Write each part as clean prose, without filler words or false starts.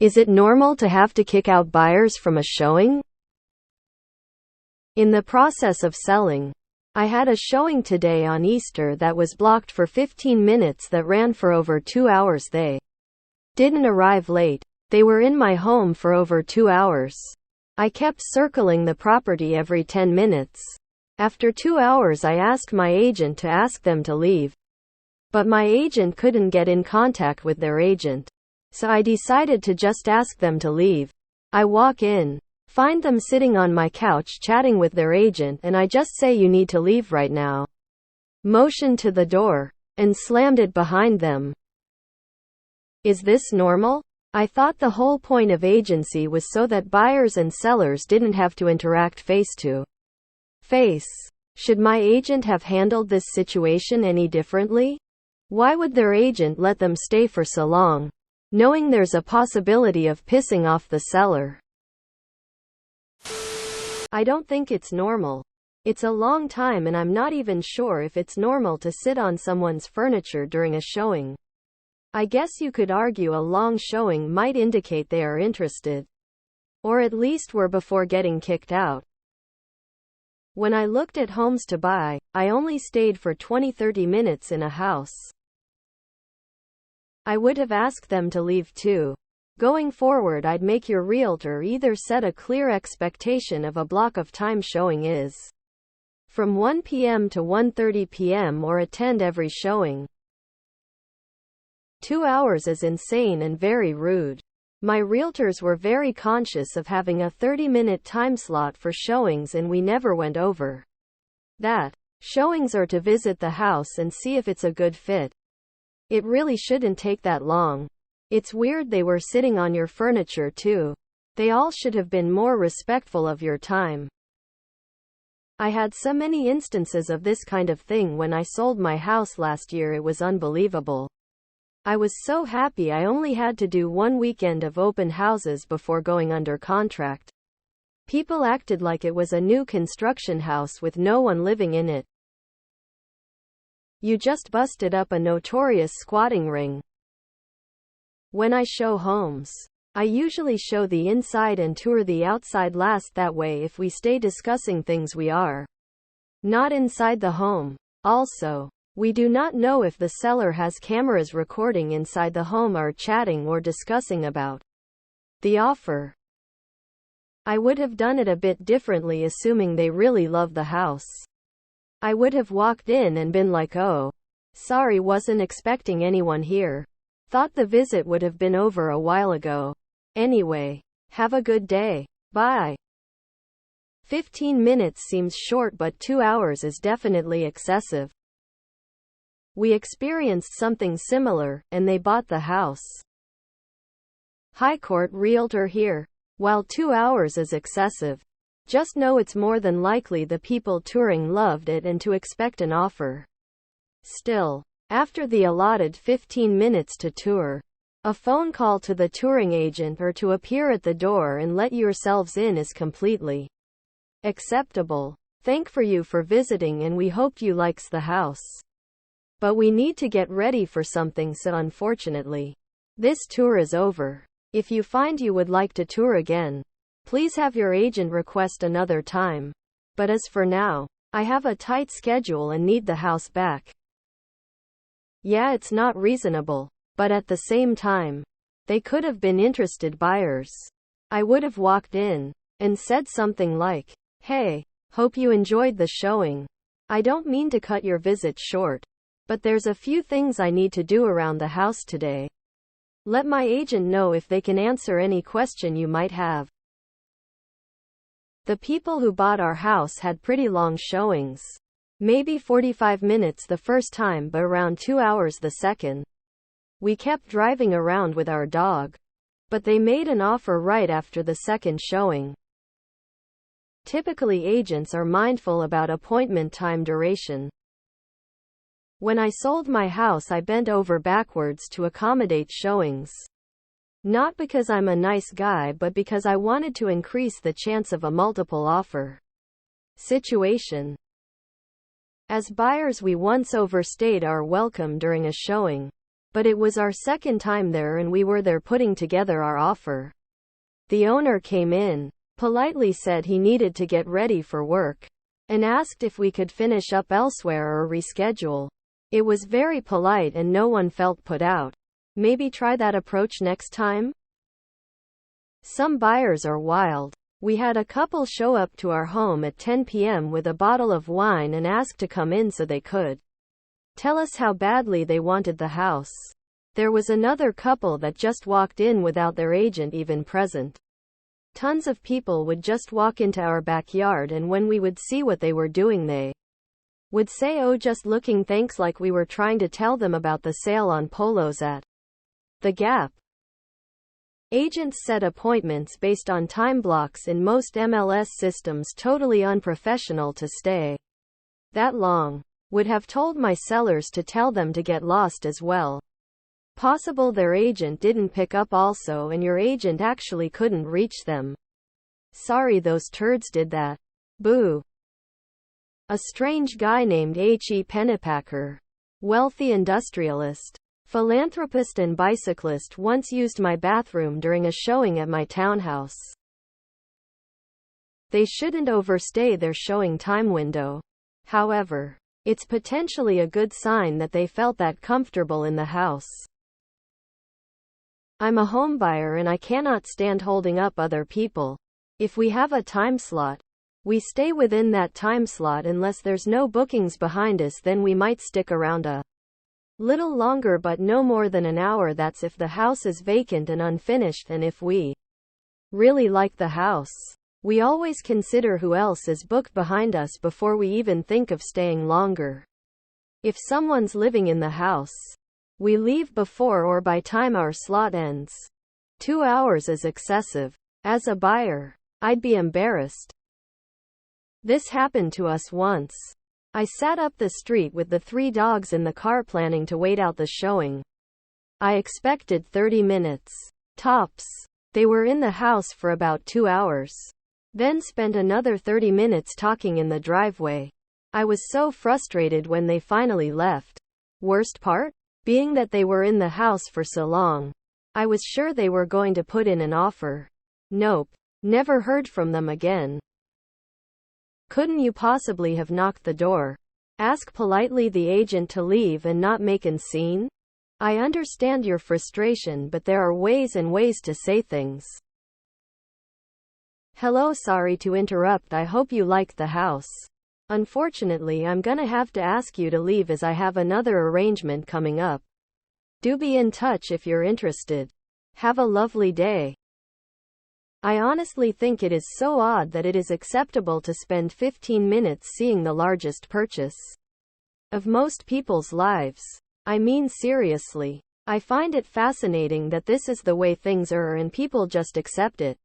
Is it normal to have to kick out buyers from a showing? In the process of selling, I had a showing today on Easter that was blocked for 15 minutes that ran for over 2 hours. They didn't arrive late. They were in my home for over 2 hours. I kept circling the property every 10 minutes. After 2 hours, I asked my agent to ask them to leave. But my agent couldn't get in contact with their agent. So I decided to just ask them to leave. I walk in, find them sitting on my couch chatting with their agent, and I just say, "You need to leave right now." Motioned to the door, and slammed it behind them. Is this normal? I thought the whole point of agency was so that buyers and sellers didn't have to interact face to face. Should my agent have handled this situation any differently? Why would their agent let them stay for so long, knowing there's a possibility of pissing off the seller? I don't think it's normal. It's a long time, and I'm not even sure if it's normal to sit on someone's furniture during a showing. I guess you could argue a long showing might indicate they are interested. Or at least were before getting kicked out. When I looked at homes to buy, I only stayed for 20-30 minutes in a house. I would have asked them to leave too. Going forward, I'd make your realtor either set a clear expectation of a block of time showing is from 1 p.m. to 1:30 p.m. or attend every showing. 2 hours is insane and very rude. My realtors were very conscious of having a 30-minute time slot for showings, and we never went over that. Showings are to visit the house and see if it's a good fit. It really shouldn't take that long. It's weird they were sitting on your furniture too. They all should have been more respectful of your time. I had so many instances of this kind of thing when I sold my house last year. It was unbelievable. I was so happy I only had to do one weekend of open houses before going under contract. People acted like it was a new construction house with no one living in it. You just busted up a notorious squatting ring. When I show homes, I usually show the inside and tour the outside last. That way, if we stay discussing things, we are not inside the home. Also, we do not know if the seller has cameras recording inside the home or chatting or discussing about the offer. I would have done it a bit differently, assuming they really love the house. I would have walked in and been like, "Oh, sorry, wasn't expecting anyone here. Thought the visit would have been over a while ago. Anyway, have a good day. Bye." 15 minutes seems short, but 2 hours is definitely excessive. We experienced something similar, and they bought the house. High Court Realtor here. While 2 hours is excessive, just know it's more than likely the people touring loved it and to expect an offer. Still, after the allotted 15 minutes to tour, a phone call to the touring agent or to appear at the door and let yourselves in is completely acceptable. Thank you for visiting, and we hope you likes the house. But we need to get ready for something, so unfortunately, this tour is over. If you find you would like to tour again, please have your agent request another time. But as for now, I have a tight schedule and need the house back. Yeah, it's not reasonable, but at the same time, they could have been interested buyers. I would have walked in and said something like, "Hey, hope you enjoyed the showing. I don't mean to cut your visit short, but there's a few things I need to do around the house today. Let my agent know if they can answer any question you might have." The people who bought our house had pretty long showings. Maybe 45 minutes the first time, but around 2 hours the second. We kept driving around with our dog, but they made an offer right after the second showing. Typically, agents are mindful about appointment time duration. When I sold my house, I bent over backwards to accommodate showings. Not because I'm a nice guy, but because I wanted to increase the chance of a multiple offer situation. As buyers, we once overstayed our welcome during a showing. But it was our second time there and we were there putting together our offer. The owner came in, politely said he needed to get ready for work, and asked if we could finish up elsewhere or reschedule. It was very polite and no one felt put out. Maybe try that approach next time? Some buyers are wild. We had a couple show up to our home at 10 p.m. with a bottle of wine and asked to come in so they could tell us how badly they wanted the house. There was another couple that just walked in without their agent even present. Tons of people would just walk into our backyard, and when we would see what they were doing, they would say, "Oh, just looking, thanks," like we were trying to tell them about the sale on polos at the Gap. Agents set appointments based on time blocks in most MLS systems, totally unprofessional to stay that long. Would have told my sellers to tell them to get lost as well. Possible their agent didn't pick up also and your agent actually couldn't reach them. Sorry those turds did that. Boo. A strange guy named H.E. Pennypacker, wealthy industrialist, philanthropist and bicyclist, once used my bathroom during a showing at my townhouse. They shouldn't overstay their showing time window. However, it's potentially a good sign that they felt that comfortable in the house. I'm a homebuyer and I cannot stand holding up other people. If we have a time slot, we stay within that time slot unless there's no bookings behind us, then we might stick around a little longer, but no more than an hour. That's if the house is vacant and unfinished, and if we really like the house. We always consider who else is booked behind us before we even think of staying longer. If someone's living in the house, we leave before or by time our slot ends. 2 hours is excessive. As a buyer, I'd be embarrassed. This happened to us once. I sat up the street with the 3 dogs in the car planning to wait out the showing. I expected 30 minutes. Tops. They were in the house for about 2 hours. Then spent another 30 minutes talking in the driveway. I was so frustrated when they finally left. Worst part? Being that they were in the house for so long. I was sure they were going to put in an offer. Nope. Never heard from them again. Couldn't you possibly have knocked the door? Ask politely the agent to leave and not make a scene? I understand your frustration, but there are ways and ways to say things. Hello, sorry to interrupt. I hope you liked the house. Unfortunately, I'm gonna have to ask you to leave as I have another arrangement coming up. Do be in touch if you're interested. Have a lovely day. I honestly think it is so odd that it is acceptable to spend 15 minutes seeing the largest purchase of most people's lives. I mean, seriously. I find it fascinating that this is the way things are and people just accept it.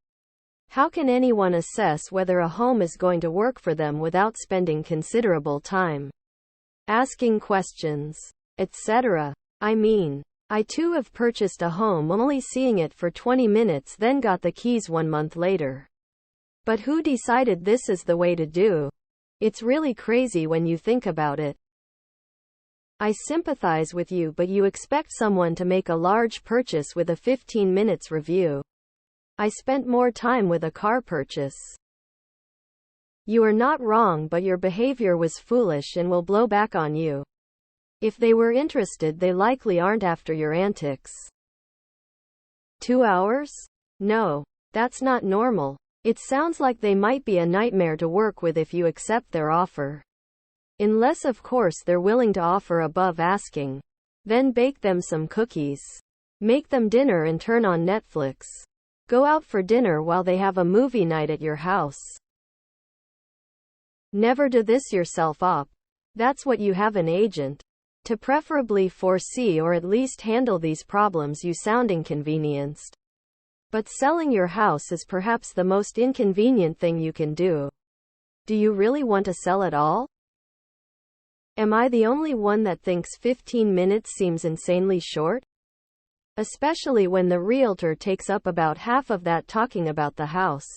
How can anyone assess whether a home is going to work for them without spending considerable time asking questions, etc.? I mean, I too have purchased a home only seeing it for 20 minutes, then got the keys 1 month later. But who decided this is the way to do? It's really crazy when you think about it. I sympathize with you, but you expect someone to make a large purchase with a 15 minutes review. I spent more time with a car purchase. You are not wrong, but your behavior was foolish and will blow back on you. If they were interested, they likely aren't after your antics. 2 hours? No, that's not normal. It sounds like they might be a nightmare to work with if you accept their offer. Unless, of course, they're willing to offer above asking. Then bake them some cookies. Make them dinner and turn on Netflix. Go out for dinner while they have a movie night at your house. Never do this yourself up. That's what you have an agent to preferably foresee or at least handle these problems. You sound inconvenienced. But selling your house is perhaps the most inconvenient thing you can do. Do you really want to sell at all? Am I the only one that thinks 15 minutes seems insanely short? Especially when the realtor takes up about half of that talking about the house.